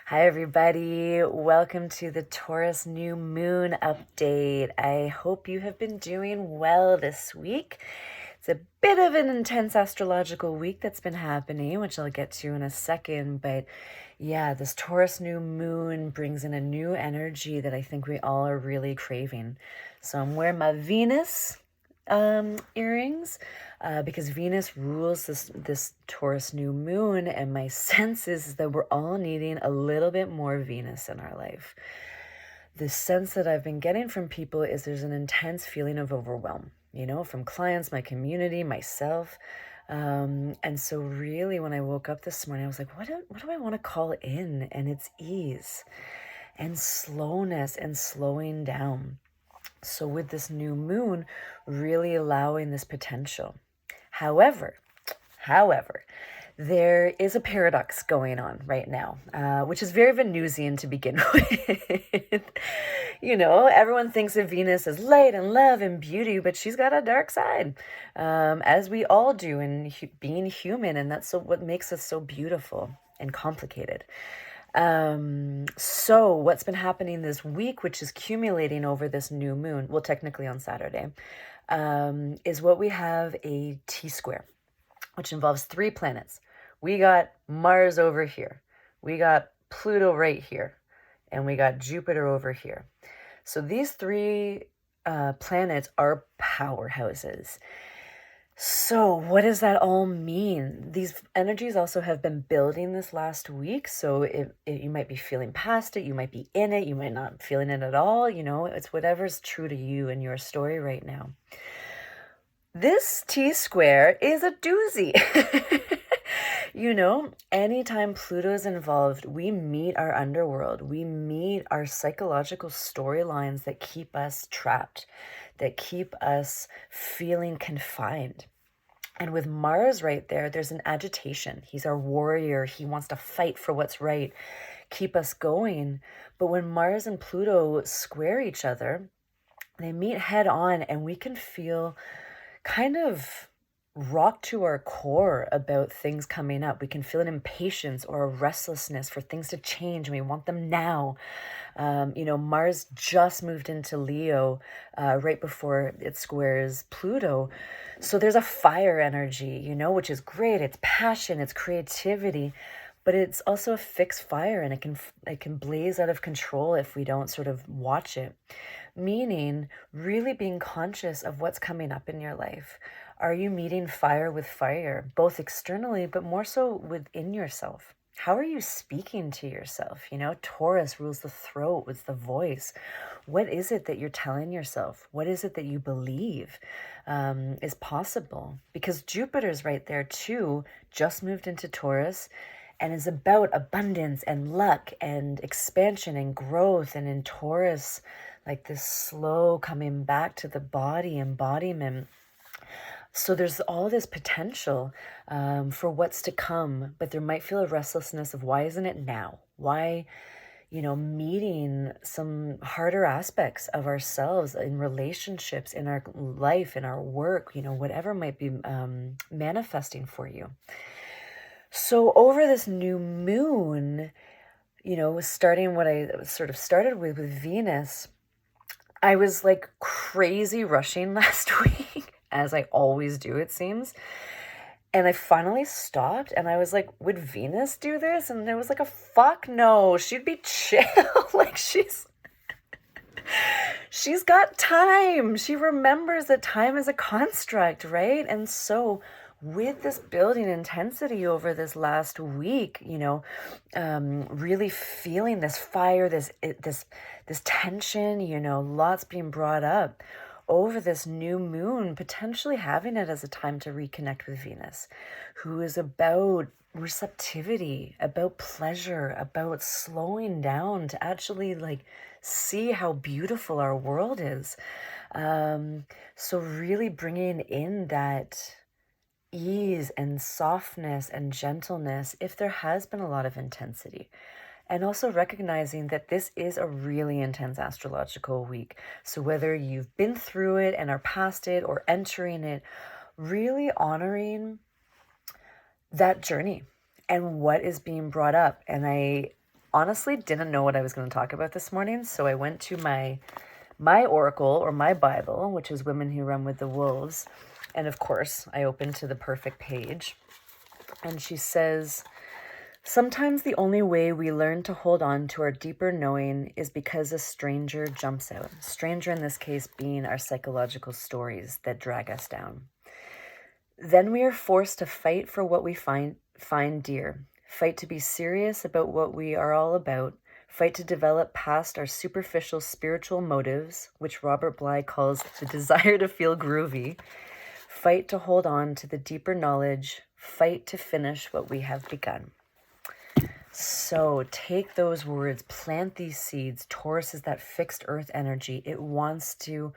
Hi, everybody. Welcome to the Taurus new moon update. I hope you have been doing well this week. It's a bit of an intense astrological week that's been happening, which I'll get to in a second. But yeah, this Taurus new moon brings in a new energy that I think we all are really craving. So I'm wearing my Venus earrings because Venus rules this Taurus new moon, and my sense is that we're all needing a little bit more Venus in our life. The sense that I've been getting from people is there's an intense feeling of overwhelm, from clients, my community, myself. And so really when I woke up this morning, I was like, what do I want to call in? And it's ease and slowness and slowing down. So with this new moon, really allowing this potential. However, there is a paradox going on right now, which is very Venusian to begin with. Everyone thinks of Venus as light and love and beauty, but she's got a dark side, as we all do in being human, and that's what makes us so beautiful and complicated. So what's been happening this week, which is accumulating over this new moon, well, technically on Saturday, is what we have a T-square, which involves 3 planets. We got Mars over here, we got Pluto right here, and we got Jupiter over here. So these 3 planets are powerhouses. So what does that all mean? These energies also have been building this last week. So you might be feeling past it. You might be in it. You might not be feeling it at all. It's whatever's true to you and your story right now. This T-square is a doozy. Anytime Pluto is involved, we meet our underworld. We meet our psychological storylines that keep us trapped, that keep us feeling confined. And with Mars right there, there's an agitation. He's our warrior. He wants to fight for what's right, keep us going. But when Mars and Pluto square each other, they meet head on, and we can feel kind of rocked to our core about things coming up. We can feel an impatience or a restlessness for things to change, and we want them now. Mars just moved into Leo right before it squares Pluto. So there's a fire energy, which is great. It's passion, it's creativity, but it's also a fixed fire, and it can blaze out of control if we don't sort of watch it. Meaning really being conscious of what's coming up in your life. Are you meeting fire with fire, both externally, but more so within yourself? How are you speaking to yourself? Taurus rules the throat, it's the voice. What is it that you're telling yourself? What is it that you believe is possible? Because Jupiter's right there too, just moved into Taurus, and is about abundance and luck and expansion and growth. And in Taurus, like this slow coming back to the body, embodiment. So there's all this potential for what's to come, but there might feel a restlessness of why isn't it now? Why, meeting some harder aspects of ourselves in relationships, in our life, in our work, whatever might be manifesting for you. So over this new moon, starting what I sort of started with Venus, I was like crazy rushing last week, as I always do, it seems. And I finally stopped, and I was like, would Venus do this? And there was like a fuck no, she'd be chill. Like she's got time. She remembers that time is a construct, right? And so with this building intensity over this last week, really feeling this fire, this tension, lots being brought up over this new moon, potentially having it as a time to reconnect with Venus, who is about receptivity, about pleasure, about slowing down to actually see how beautiful our world is. So really bringing in that ease and softness and gentleness if there has been a lot of intensity. And also recognizing that this is a really intense astrological week. So whether you've been through it and are past it or entering it, really honoring that journey and what is being brought up. And I honestly didn't know what I was going to talk about this morning, so I went to my oracle, or my Bible, which is Women Who Run with the Wolves, and of course I opened to the perfect page, and she says, sometimes the only way we learn to hold on to our deeper knowing is because a stranger jumps out. Stranger in this case being our psychological stories that drag us down. Then we are forced to fight for what we find dear, fight to be serious about what we are all about, fight to develop past our superficial spiritual motives, which Robert Bly calls the desire to feel groovy, fight to hold on to the deeper knowledge, fight to finish what we have begun. So take those words, plant these seeds. Taurus is that fixed earth energy. It wants to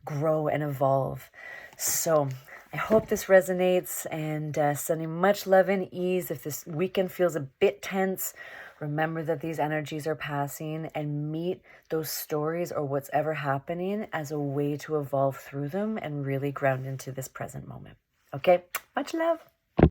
grow and evolve. So I hope this resonates, and sending much love and ease. If this weekend feels a bit tense, remember that these energies are passing, and meet those stories or what's ever happening as a way to evolve through them and really ground into this present moment. Okay, much love.